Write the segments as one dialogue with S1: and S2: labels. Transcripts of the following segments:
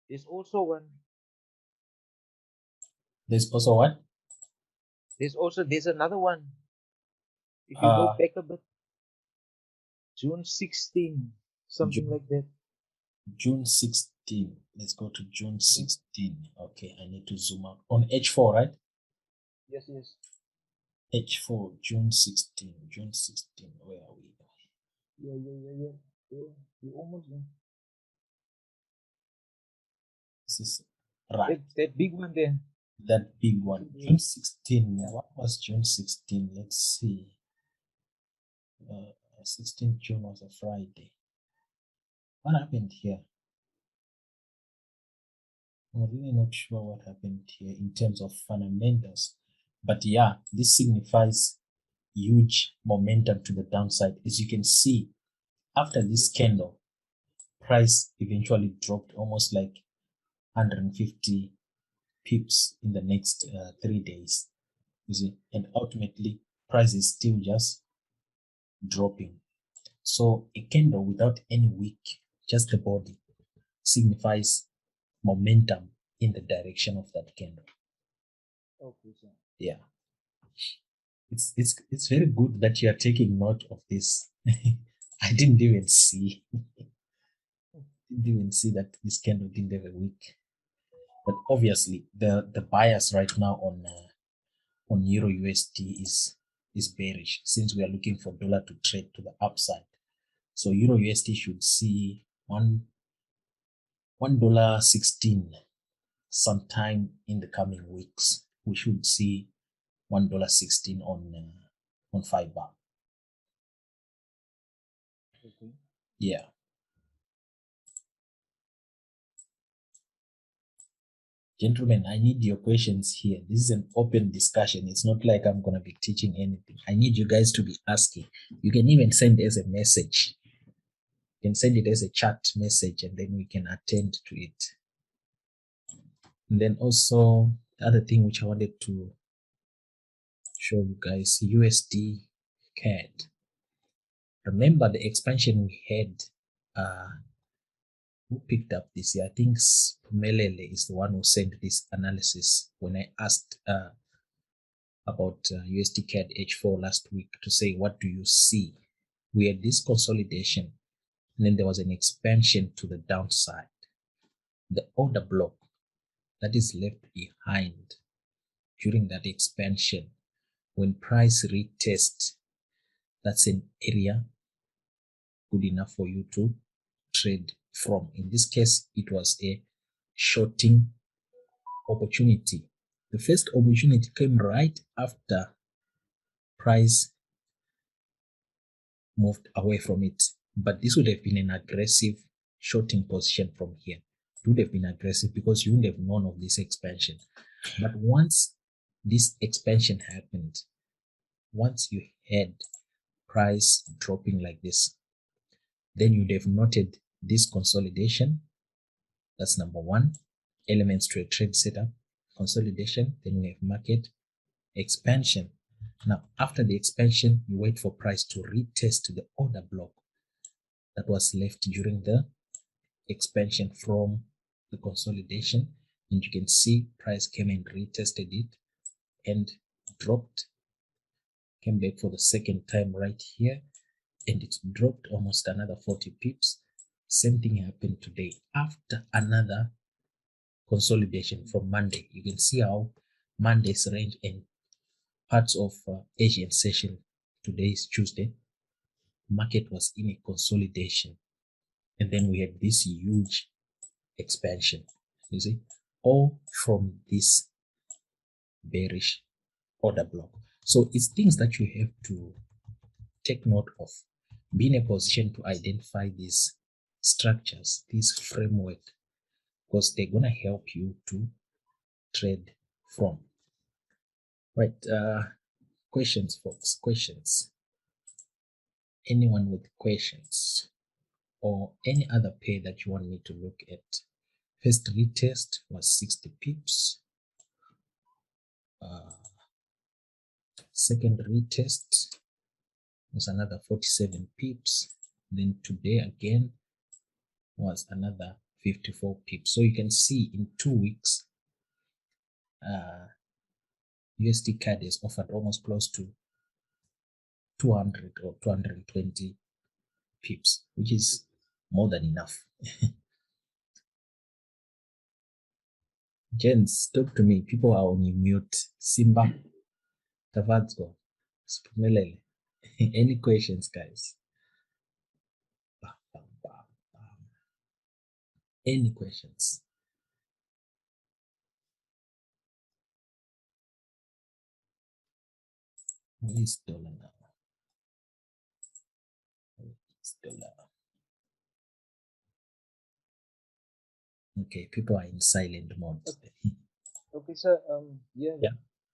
S1: There's also one.
S2: There's also what?
S1: There's another one. If you go back a bit, June 16, something
S2: June,
S1: like that.
S2: June 16. Let's go to June 16. Okay, I need to zoom out. On H4, right?
S1: Yes, yes.
S2: H4, June 16. June 16. Where are we?
S1: Yeah. You almost there.
S2: This is right.
S1: That big one there.
S2: That big one. June 16. What was June 16? Let's see. 16th June was a Friday. What happened here? I'm really not sure what happened here in terms of fundamentals. But yeah, this signifies huge momentum to the downside. As you can see, after this candle, price eventually dropped almost like 150 pips in the next 3 days. You see, and ultimately, price is still just dropping. So a candle without any wick, just the body, signifies momentum in the direction of that candle.
S1: Okay, sir.
S2: Yeah, it's very good that you are taking note of this. I didn't even see that this candle didn't have a wick. But obviously, the bias right now on Euro USD is bearish, since we are looking for dollar to trade to the upside. So Euro USD should see $1.16 sometime in the coming weeks. We should see $1.16 on 5 bar.
S1: Okay.
S2: Yeah. Gentlemen, I need your questions here. This is an open discussion. It's not like I'm going to be teaching anything. I need you guys to be asking. You can even send as a message. You can send it as a chat message, and then we can attend to it. And then also, the other thing which I wanted to show you guys, USD CAD. Remember the expansion we had. Who picked up this here? I think Pumelele is the one who sent this analysis when I asked about USD CAD H4 last week to say, what do you see? We had this consolidation, and then there was an expansion to the downside. The order block that is left behind during that expansion, when price retest, that's an area good enough for you to trade from. In this case, it was a shorting opportunity. The first opportunity came right after price moved away from it, but this would have been an aggressive shorting position from here. It would have been aggressive because you wouldn't have known of this expansion. But once this expansion happened, once you had price dropping like this, then you'd have noted this consolidation. That's number one. Elements to a trade setup, consolidation, then we have market expansion. Now, after the expansion, you wait for price to retest the order block that was left during the expansion from the consolidation, and you can see price came and retested it and dropped, came back for the second time right here, and it dropped almost another 40 pips. Same thing happened today after another consolidation from Monday. You can see how Monday's range and parts of Asian session, today is Tuesday, market was in a consolidation, and then we had this huge expansion, you see, all from this bearish order block. So it's things that you have to take note of. Be in a position to identify these structures, this framework, because they're going to help you to trade from. Right, questions, folks, questions. Anyone with questions or any other pair that you want me to look at? First retest was 60 pips. Second retest was another 47 pips. Then today again was another 54 pips. So you can see in 2 weeks, USD CAD is offered almost close to 200 or 220 pips, which is more than enough. Gents, talk to me. People are on mute. Simba, Tavadzo, Spumelele. Any questions, guys? Any questions? Where is dollar now? Where is dollar? Okay, people are in silent mode.
S1: Okay, sir. Yeah.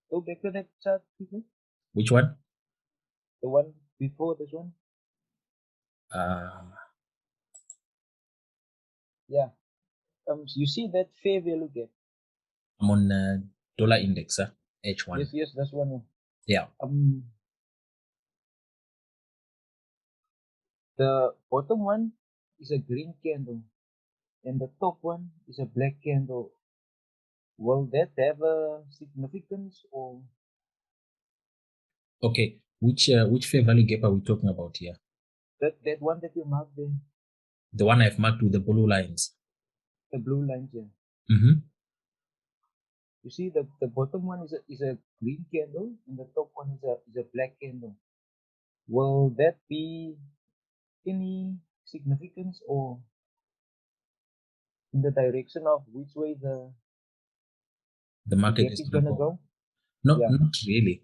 S1: Go back to that chart, please.
S2: Which one?
S1: The one before this one. Yeah. You see that fair value gap?
S2: I'm on dollar index, H1.
S1: Yes, that's one.
S2: Yeah.
S1: The bottom one is a green candle, and the top one is a black candle. Will that have a significance or?
S2: Okay, which fair value gap are we talking about here?
S1: That one that you marked there.
S2: The one I've marked with the blue lines.
S1: The blue lines, yeah. You see, the bottom one is a green candle, and the top one is a black candle. Will that be any significance or in the direction of which way the
S2: market
S1: gap
S2: is
S1: gonna go?
S2: No,
S1: Yeah.
S2: not really.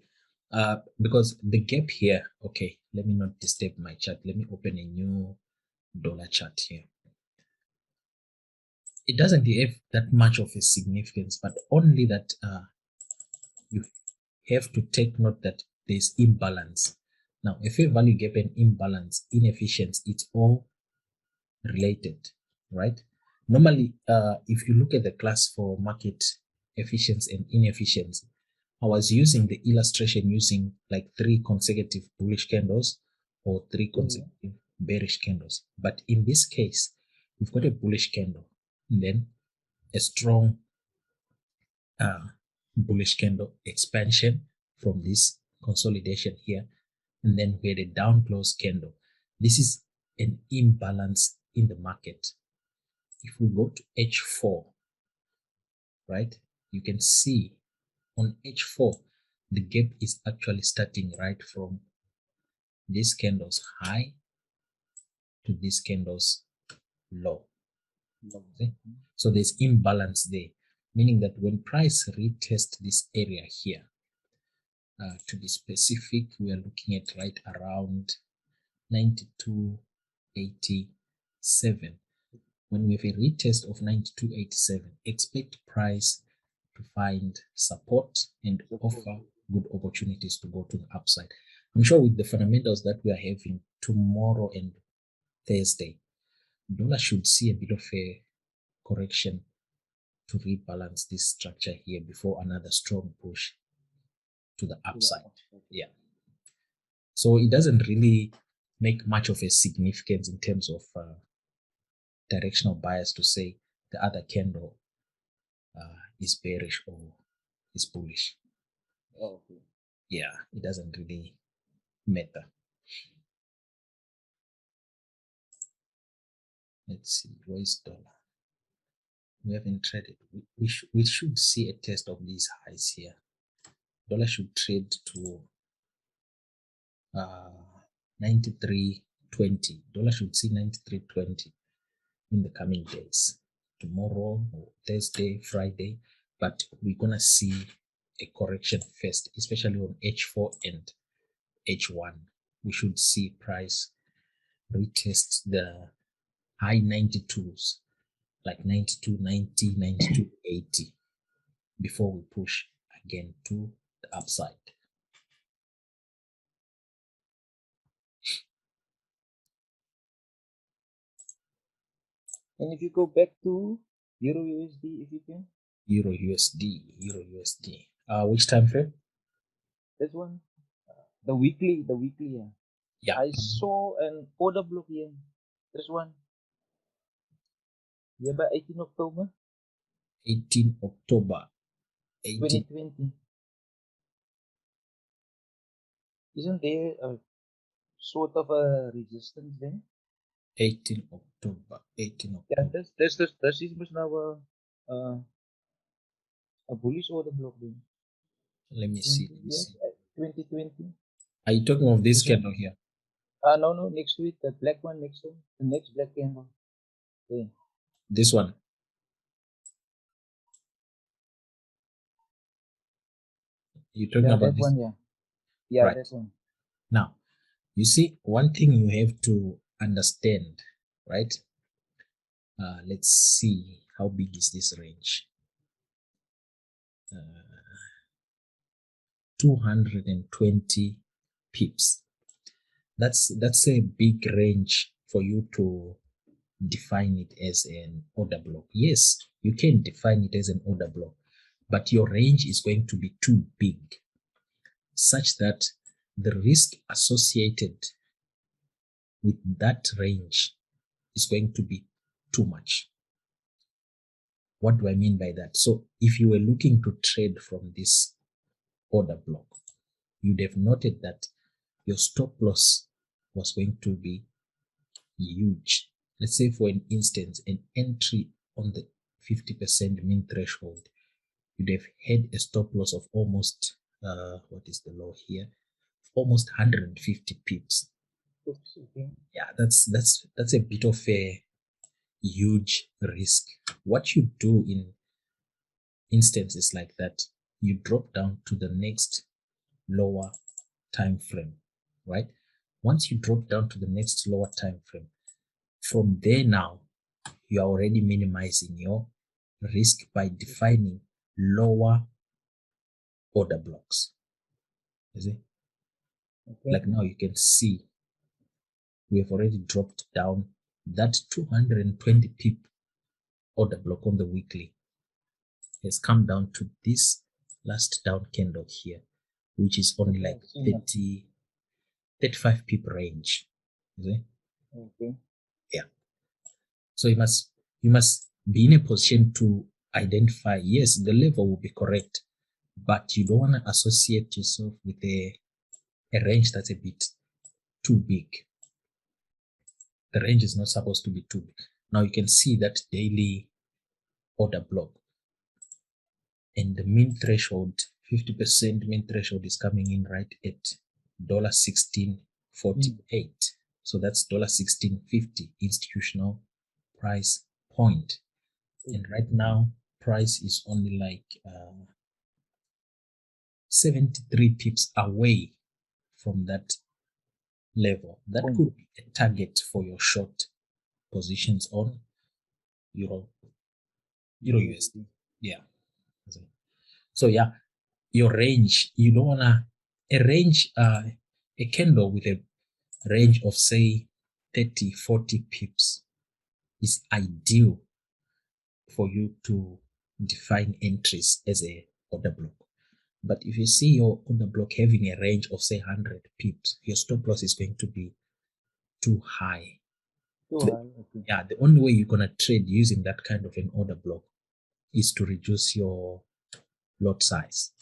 S2: Because the gap here, okay, let me not disturb my chart. Let me open a new dollar chart here. It doesn't have that much of a significance, but only that you have to take note that there's imbalance. Now, a fair value gap and imbalance, inefficiency, it's all related, right? Normally, if you look at the class for market efficiency and inefficiency, I was using the illustration using like 3 consecutive bullish candles or 3 consecutive bearish candles. But in this case, we've got a bullish candle and then a strong bullish candle expansion from this consolidation here. And then we had a down close candle. This is an imbalance in the market. If we go to H4, right, you can see on H4, the gap is actually starting right from this candle's high to this candle's low. Okay? So there's imbalance there, meaning that when price retest this area here, to be specific, we are looking at right around 92.87. When we have a retest of 92.87, expect price to find support and offer good opportunities to go to the upside. I'm sure with the fundamentals that we are having tomorrow and Thursday, dollar should see a bit of a correction to rebalance this structure here before another strong push to the upside. Yeah. So it doesn't really make much of a significance in terms of directional bias to say the other candle is bearish or is bullish.
S1: Okay.
S2: Yeah, it doesn't really matter. Let's see, where is dollar? We haven't traded. We should see a test of these highs here. Dollar should trade to 93.20. Dollar should see 93.20 in the coming days. Tomorrow, or Thursday, Friday, but we're gonna see a correction first, especially on H4 and H1. We should see price retest the high 92s, like 92.90, 92.80, before we push again to the upside.
S1: And if you go back to Euro USD, if you can.
S2: Euro USD. Which time frame?
S1: This one. The weekly, yeah.
S2: Yeah.
S1: I saw an order block here. This one. Yeah, by 18 October
S2: 18 October 18,
S1: 2020. Isn't there a sort of a resistance there?
S2: 18 October 18
S1: Yeah,
S2: October.
S1: this is now a bullish order block there.
S2: Let me see.
S1: 20,
S2: Let me
S1: yes,
S2: see.
S1: 2020.
S2: Are you talking of this
S1: This one?
S2: candle here?
S1: No, no, next to it, the black one next to it, the next black candle. There.
S2: This one. You're talking
S1: Yeah,
S2: about
S1: that
S2: this,
S1: one, yeah. Yeah,
S2: right?
S1: that one.
S2: Now, you see, one thing you have to understand, right? Let's see how big is this range. Uh, 220 pips. That's a big range for you to define it as an order block. Yes, you can define it as an order block, but your range is going to be too big, such that the risk associated with that range is going to be too much. What do I mean by that? So if you were looking to trade from this order block, you'd have noted that your stop loss was going to be huge. Let's say, for an instance, an entry on the 50% mean threshold, you'd have had a stop loss of almost, what is the low here? Almost 150 pips.
S1: Oops, okay.
S2: Yeah, that's a bit of a huge risk. What you do in instances like that, you drop down to the next lower time frame, right? Once you drop down to the next lower time frame, from there now, you are already minimizing your risk by defining lower order blocks. You see,
S1: Okay.
S2: like now you can see we have already dropped down that 220 pip order block on the weekly has come down to this last down candle here, which is only
S1: Okay,
S2: like
S1: I've seen that.
S2: 30, 35 pip range. You see?
S1: Okay.
S2: Yeah. So you must be in a position to identify, yes, the level will be correct, but you don't want to associate yourself with a range that's a bit too big. The range is not supposed to be too big. Now you can see that daily order block and the mean threshold, 50% mean threshold is coming in right at
S1: Mm.
S2: $16.48. So that's $16.50 institutional price point. And
S1: Okay.
S2: right now, price is only like 73 pips away from that level. That
S1: Point.
S2: could be a target for your short positions on Euro, Euro USD.
S1: USD.
S2: Yeah. So yeah, your range, you don't wanna a range, a candle with a range of say 30, 40 pips is ideal for you to define entries as a order block. But if you see your order block having a range of say 100 pips, your stop loss is going to be too high.
S1: Too
S2: The,
S1: high. Okay.
S2: yeah, the only way you're gonna trade using that kind of an order block is to reduce your lot size.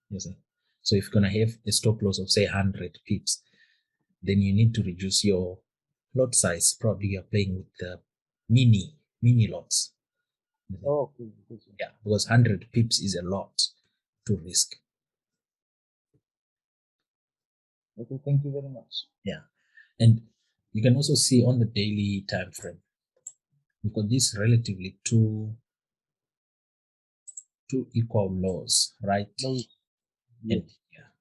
S2: You see? So if you're gonna have a stop loss of say 100 pips, then you need to reduce your lot size. Probably you're playing with the mini lots.
S1: Oh, okay. Okay.
S2: Yeah, because 100 pips is a lot to risk.
S1: Okay. Thank you very much.
S2: Yeah, and you can also see on the daily time frame, we've got these relatively two equal lows right
S1: Those.
S2: and
S1: Yes.
S2: here.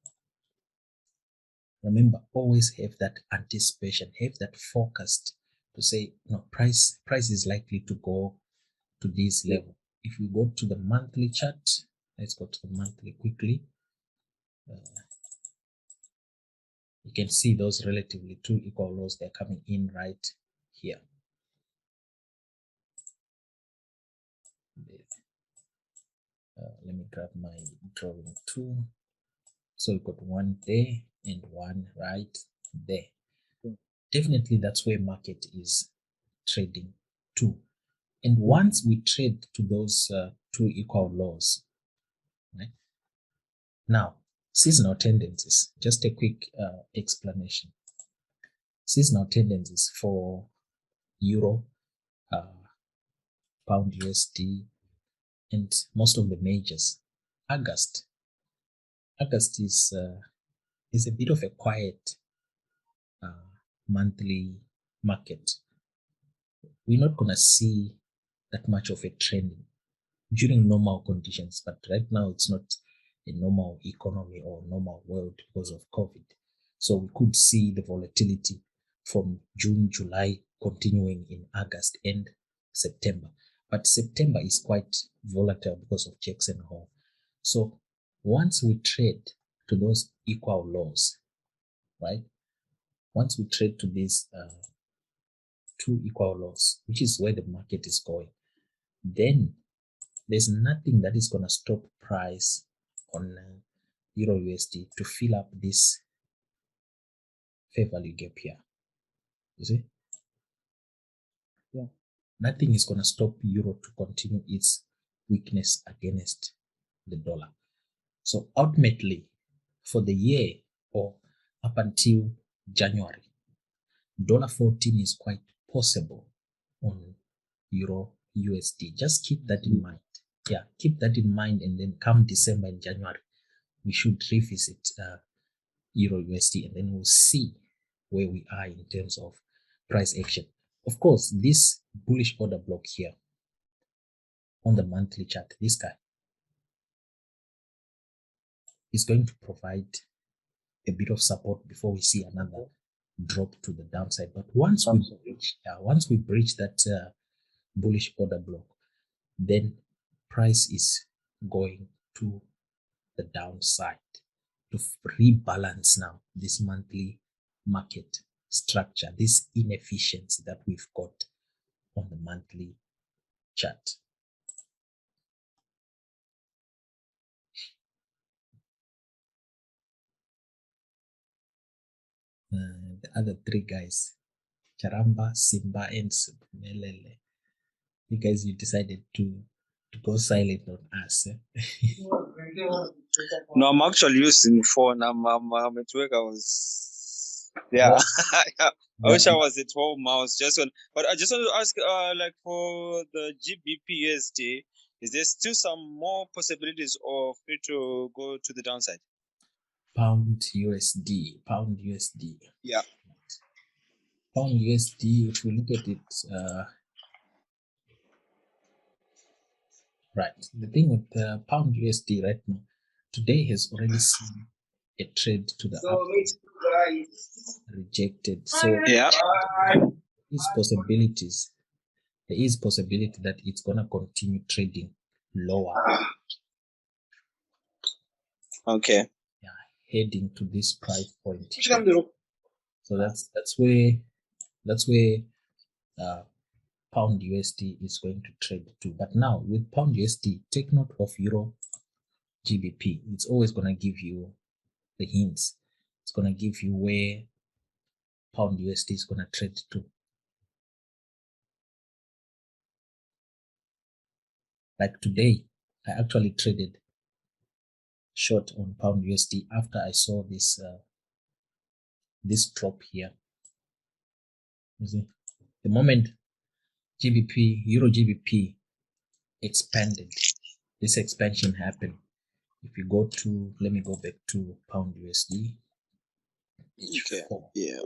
S2: Remember, always have that anticipation, have that forecast to say, no, price is likely to go to this
S1: Yeah.
S2: level. If we go to the monthly chart, let's go to the monthly quickly. You can see those relatively two equal lows, they're coming in right here. Let me grab my drawing tool. So we've got one there and one right there.
S1: Okay.
S2: Definitely that's where market is trading to. And once we trade to those two equal lows, right? Now, seasonal tendencies, just a quick explanation. Seasonal tendencies for Euro, Pound USD, and most of the majors. August is a bit of a quiet monthly market. We're not gonna see that much of a trending during normal conditions, but right now it's not a normal economy or normal world because of COVID. So we could see the volatility from June, July continuing in August and September. But September is quite volatile because of Jackson Hole. So once we trade to those equal lows, right? Once we trade to these two equal lows, which is where the market is going, then there's nothing that is going to stop price on Euro USD to fill up this fair value gap here. You see?
S1: Yeah.
S2: Nothing is going to stop Euro to continue its weakness against the dollar. So ultimately, for the year or up until January, $14 is quite possible on Euro USD. Just keep that in mind. Yeah, keep that in mind, and then come December and January, we should revisit Euro USD, and then we'll see where we are in terms of price action. Of course, this bullish order block here on the monthly chart, this guy is going to provide a bit of support before we see another drop to the downside. But once we breach that bullish order block, then price is going to the downside to rebalance now this monthly market structure, this inefficiency that we've got on the monthly chart. The other three guys, Charamba, Simba, and Melele. You guys, you decided to go silent on us.
S3: No, I'm actually using phone. I'm at work. I was I wish I was at home. I was just on, but I just want to ask, like for the GBPSD, is there still some more possibilities of it to go to the downside?
S2: Pound USD.
S3: Yeah.
S2: Pound USD, if we look at it, right. The thing with the Pound USD right now, today has already seen a trade to the upside, rejected. So
S3: Yeah.
S2: there is possibilities. There is possibility that it's gonna continue trading lower.
S3: Okay.
S2: Yeah, heading to this price point. So that's where Pound USD is going to trade to. But now with Pound USD, take note of Euro GBP. It's always gonna give you the hints. It's gonna give you where Pound USD is gonna trade to. Like today, I actually traded short on Pound USD after I saw this this drop here. You see, the moment GBP, Euro GBP expanded, this expansion happened. If you go to, let me go back to Pound USD.
S3: Okay. Yeah.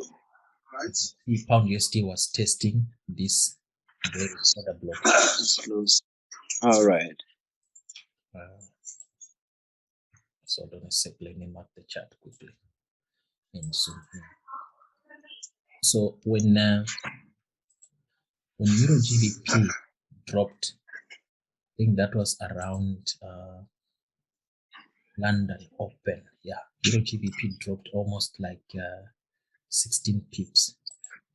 S2: Right. The Pound USD was testing this very order block.
S3: All right.
S2: So hold on a sec, let me mark the chart quickly and zoom in. So when Euro GBP dropped, I think that was around London Open. Yeah, Euro GBP dropped almost like 16 pips.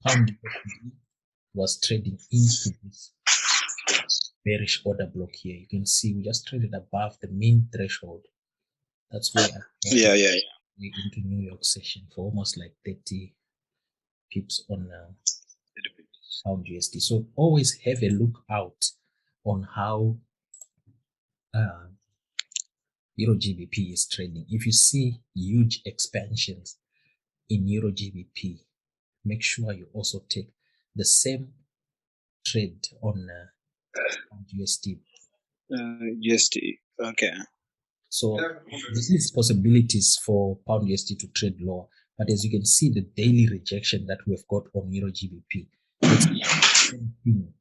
S2: Pound USD was trading into this bearish order block here. You can see we just traded above the mean threshold. That's where I into New York session for almost like 30 pips on pound USD. So always have a look out on how Euro GBP is trading. If you see huge expansions in Euro GBP, make sure you also take the same trade on pound USD.
S3: USD. Okay.
S2: So there is possibilities for pound USD to trade lower, but as you can see, the daily rejection that we've got on Euro GBP, let's do the same thing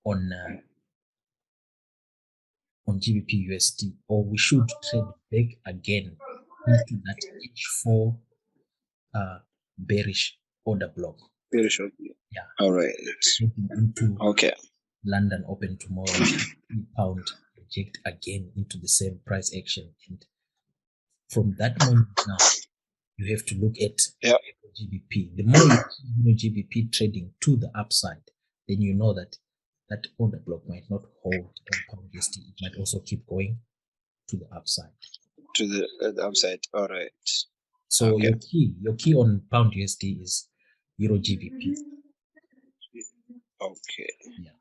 S2: on GBP USD, or we should trade back again into that H4 bearish order block.
S3: Very shortly.
S2: Yeah.
S3: All right.
S2: Into
S3: Okay.
S2: London open tomorrow, we should see pound reject again into the same price action, and from that moment now, you have to look at GBP. The more you see GBP trading to the upside, then you know that that order block might not hold on pound USD. It might also keep going to the upside.
S3: To the upside. All right.
S2: So your key on pound USD is Euro GBP.
S3: Okay.
S2: Yeah.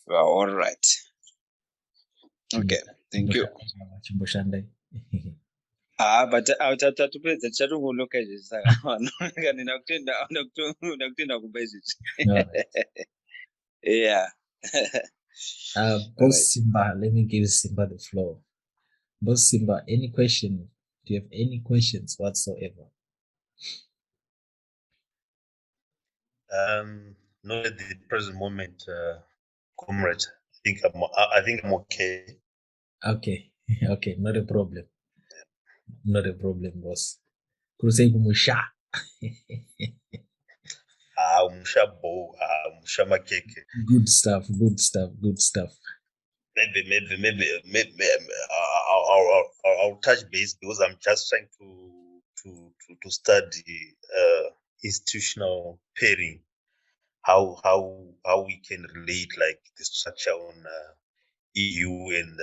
S3: Well, all right. Okay. Thank you. But awuthatha tichatokuloka nje saka ndinakutenda kubasic. Yeah.
S2: Boss Simba, let me give Simba the floor. Boss Simba, any question? Do you have any questions whatsoever?
S4: Not at the present moment, comrade. I think I'm okay.
S2: Okay, okay, not a problem. Not a problem, boss. Kurusei kumusha.
S4: Musha makeke.
S2: Good stuff, good stuff, good stuff.
S4: Maybe I'll touch base because I'm just trying to study institutional pairing, how we can relate like the structure on EU and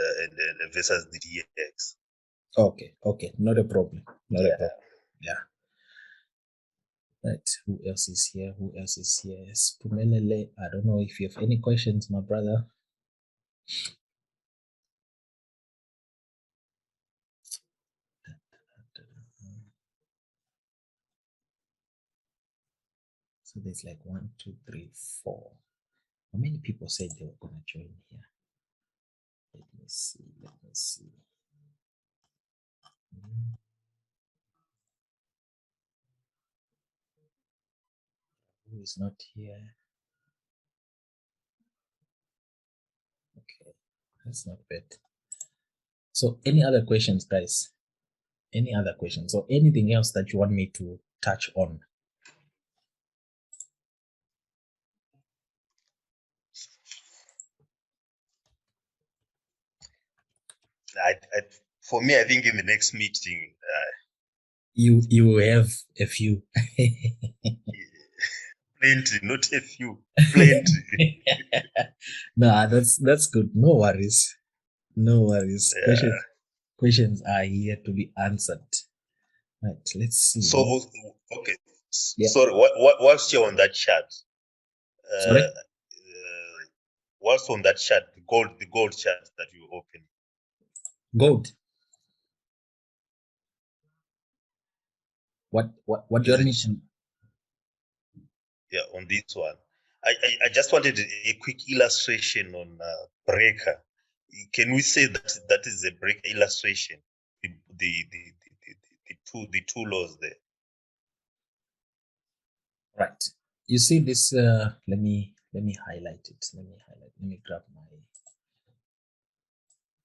S4: versus the DX.
S2: Okay, not a problem. Not a problem. Yeah. Right. Who else is here? Spumelele, I don't know if you have any questions, my brother. So there's like 1, 2, 3, 4. How many people said they were gonna join here? Let me see. Who is not here? Okay, that's not bad. So any other questions, guys? Any other questions or anything else that you want me to touch on?
S4: For me, I think in the next meeting,
S2: you have a few.
S4: Plenty, not a few. Plenty.
S2: No, that's good. No worries. Yeah. Questions are here to be answered. Right, let's see.
S4: So okay. Yeah. Sorry, what's here on that chart?
S2: Sorry?
S4: What's on that chart? The gold chart that you open.
S2: Gold. What do you want me to?
S4: Yeah, on this one. I just wanted a quick illustration on breaker. Can we say that is a breaker illustration? The two laws there.
S2: Right. You see this? Let me highlight it. Let me grab my.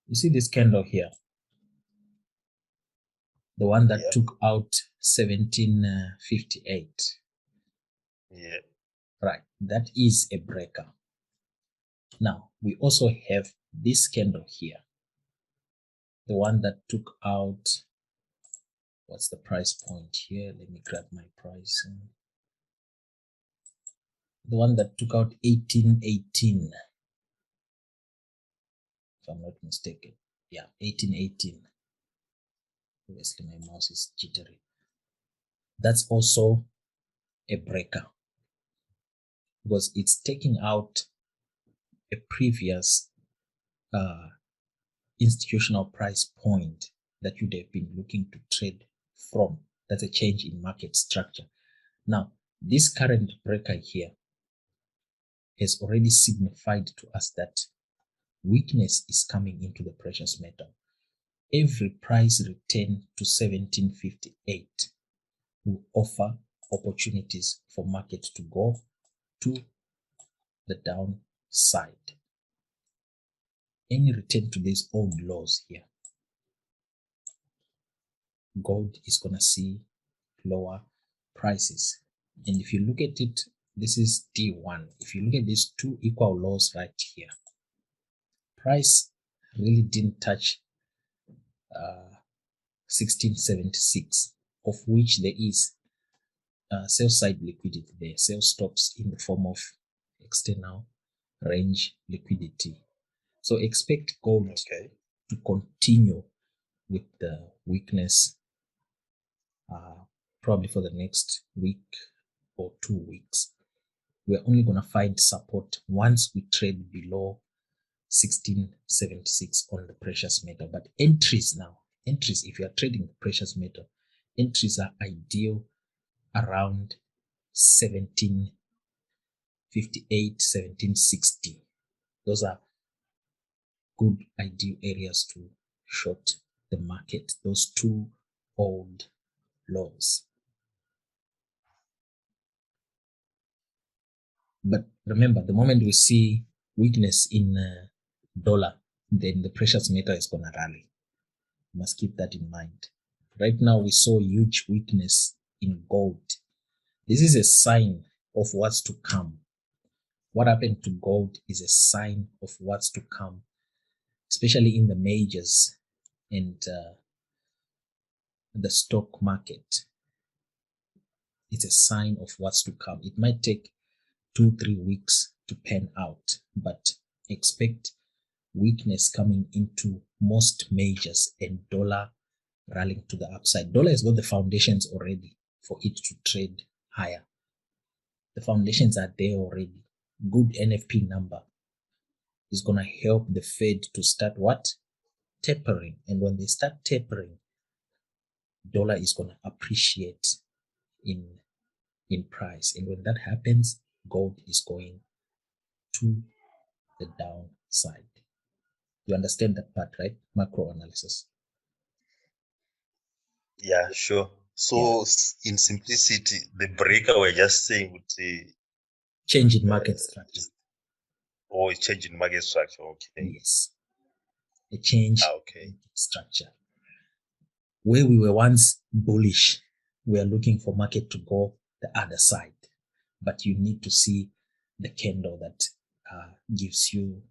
S2: You see this candle here? The one that took out 1758.
S4: Yeah.
S2: Right. That is a breaker. Now we also have this candle here. The one that took out. What's the price point here? Let me grab my price. The one that took out 1818. If I'm not mistaken. Yeah, 1818. Obviously, my mouse is jittery. That's also a breaker. because it's taking out a previous institutional price point that you'd have been looking to trade from. That's a change in market structure. Now, this current breaker here has already signified to us that weakness is coming into the precious metal. Every price return to 1758 will offer opportunities for market to go to the downside. Any return to these old lows here, gold is going to see lower prices. And if you look at it, this is D1. If you look at these two equal lows right here, price really didn't touch 1676, of which there is sell side liquidity there, sell stops in the form of external range liquidity. So expect gold to continue with the weakness probably for the next week or 2 weeks. We're only going to find support once we trade below 1676 on the precious metal. But entries, if you are trading the precious metal, entries are ideal around 1758, 1760. Those are good ideal areas to short the market, those two old lows. But remember, the moment we see weakness in dollar, then the precious metal is going to rally. You must keep that in mind. Right now, we saw huge weakness in gold. This is a sign of what's to come. What happened to gold is a sign of what's to come, especially in the majors and the stock market. It's a sign of what's to come. It might take 2-3 weeks to pan out, but expect weakness coming into most majors and dollar rallying to the upside. Dollar has got the foundations already for it to trade higher. The foundations are there already. Good NFP number is going to help the Fed to start what? Tapering. And when they start tapering, dollar is going to appreciate in price. And when that happens, gold is going to the downside. You understand that part, right? Macro analysis.
S4: Yeah, sure. So in simplicity, the breaker we're just saying would say
S2: change in market structure.
S4: Or a change in market structure, okay.
S2: Yes. A change
S4: okay.
S2: in structure. Where we were once bullish, we are looking for market to go the other side. But you need to see the candle that gives you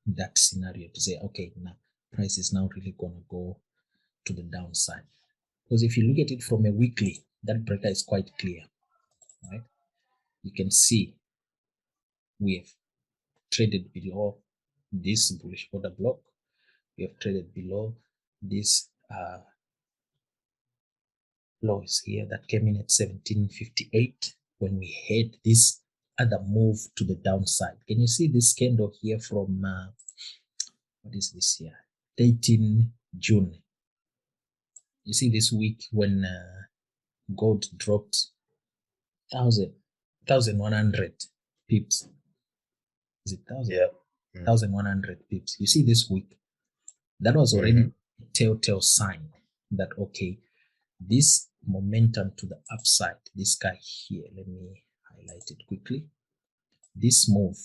S2: that scenario to say, okay, now price is now really going to go to the downside. Because if you look at it from a weekly, that breaker is quite clear, right? You can see we have traded below this bullish order block. We have traded below this lows here that came in at 1758 when we had this other move to the downside. Can you see this candle here from what is this here? 13 June. You see this week when gold dropped 1,100 pips. Is it 1,000?
S4: Yeah.
S2: 1,100 pips. You see this week, that was already a telltale sign that, okay, this momentum to the upside, this guy here, let me highlight it quickly. This move,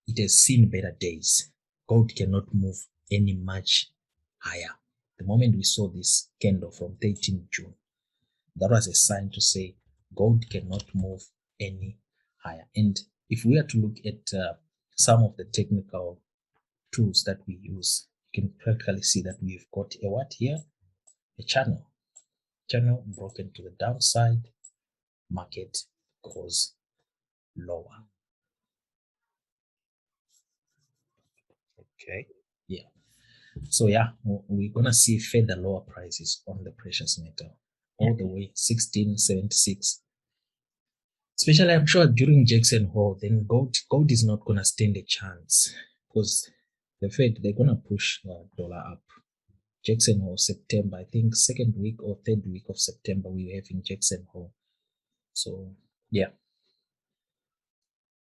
S2: it has seen better days. Gold cannot move any much higher. The moment we saw this candle from 13 June, that was a sign to say gold cannot move any higher. And if we are to look at some of the technical tools that we use, you can practically see that we've got a what here? A channel broken to the downside, market goes lower.
S4: Okay.
S2: Yeah. So yeah, we're gonna see further lower prices on the precious metal all the way 1676. Especially, I'm sure during Jackson Hole, then gold is not gonna stand a chance because the Fed they're gonna push the dollar up. Jackson Hole September, I think second week or third week of September we have in Jackson Hole. So yeah,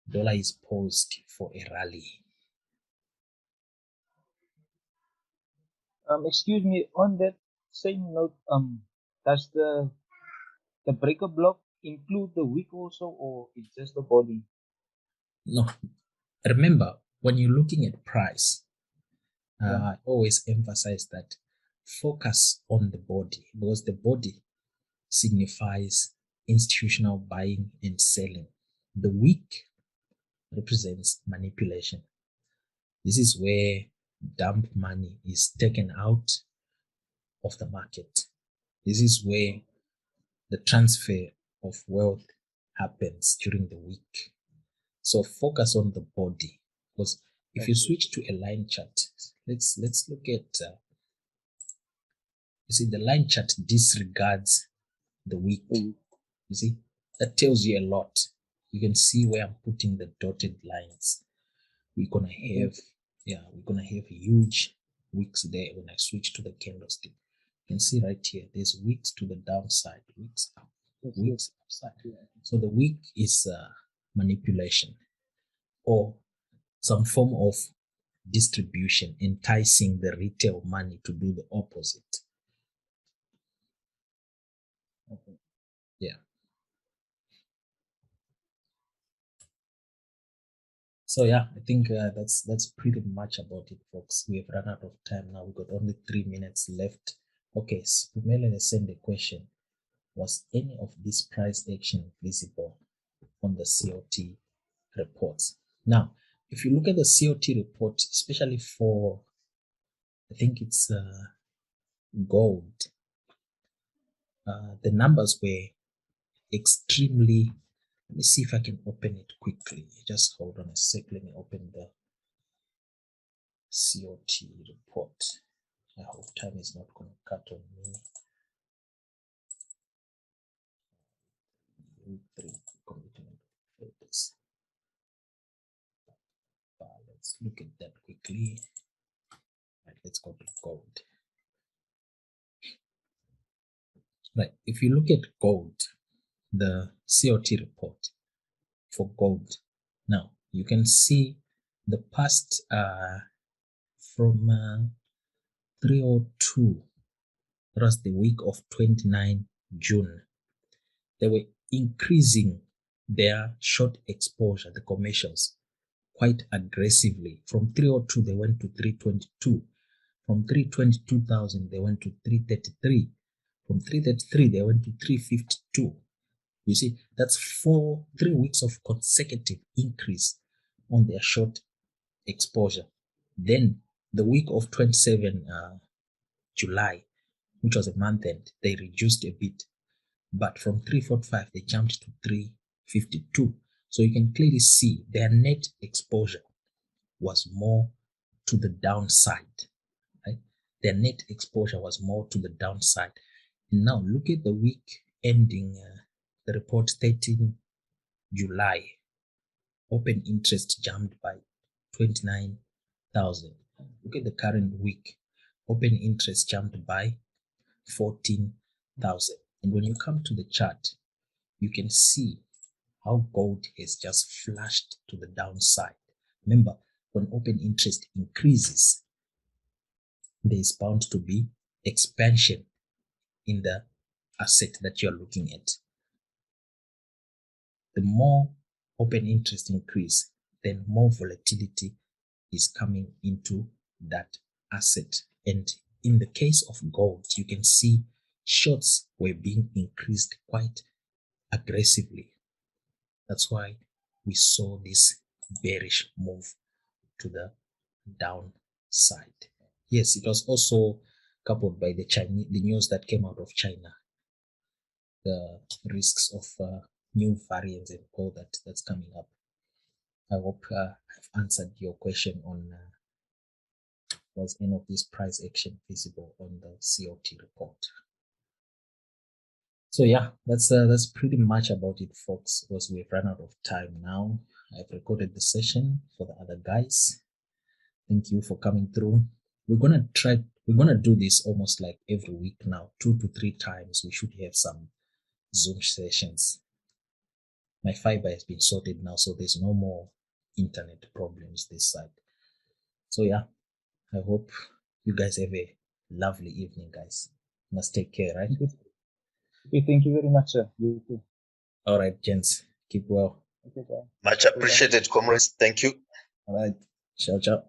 S2: dollar is poised for a rally.
S1: Excuse me. On that same note, does the breaker block include the wick also, or it's just the body?
S2: No, remember when you're looking at price,
S1: Yeah.
S2: I always emphasize that focus on the body because the body signifies institutional buying and selling. The wick represents manipulation. This is where dump money is taken out of the market. This is where the transfer of wealth happens during the week. So focus on the body because if you
S1: Okay.
S2: switch to a line chart, let's look at you see the line chart disregards the week. You see that tells you a lot. You can see where I'm putting the dotted lines. We're gonna have huge wicks there when I switch to the candlestick. You can see right here there's wicks to the downside, wicks up, wicks upside. So the wick is manipulation or some form of distribution, enticing the retail money to do the opposite.
S1: Okay.
S2: Yeah. So yeah, I think that's pretty much about it, folks. We have run out of time now. We've got only 3 minutes left. Okay, Spumele sent a question. Was any of this price action visible on the COT reports? Now, if you look at the COT report, especially for, I think it's gold, the numbers were extremely. Let me see if I can open it quickly. Just hold on a sec. Let me open the COT report. I hope time is not going to cut on me. Three commitment purpose. Let's look at that quickly. Right, let's go to gold. Right, if you look at gold, the COT report for gold, now you can see the past from 302, that was the week of 29 June. They were increasing their short exposure, the commercials, quite aggressively. From 302, they went to 322. From 322,000, they went to 333. From 333, they went to 352. You see, that's 3 weeks of consecutive increase on their short exposure. Then the week of 27 July, which was a month end, they reduced a bit. But from 345, they jumped to 352. So you can clearly see their net exposure was more to the downside. Right? Their net exposure was more to the downside. And now look at the week ending, the report 13 July. Open interest jumped by 29,000. Look at the current week. Open interest jumped by 14,000. And when you come to the chart, you can see how gold has just flashed to the downside. Remember, when open interest increases, there is bound to be expansion in the asset that you're looking at. The more open interest increase, then more volatility is coming into that asset. And in the case of gold, you can see shorts were being increased quite aggressively. That's why we saw this bearish move to the downside. Yes, it was also coupled by the news that came out of China, the risks of new variants and all that's coming up. I hope I've answered your question on was any of this price action visible on the COT report. So yeah, that's pretty much about it, folks, because we've run out of time now. I've recorded the session for the other guys. Thank you for coming through. We're gonna do this almost like every week now, 2 to 3 times. We should have some Zoom sessions. My fiber has been sorted now, so there's no more internet problems this side. So yeah, I hope you guys have a lovely evening, guys. Must take care, right?
S1: Okay, thank you very much, sir. You too.
S2: All right, gents. Keep well.
S1: Okay, bye.
S4: Much appreciated, comrades. Thank you.
S2: All right. Ciao, ciao.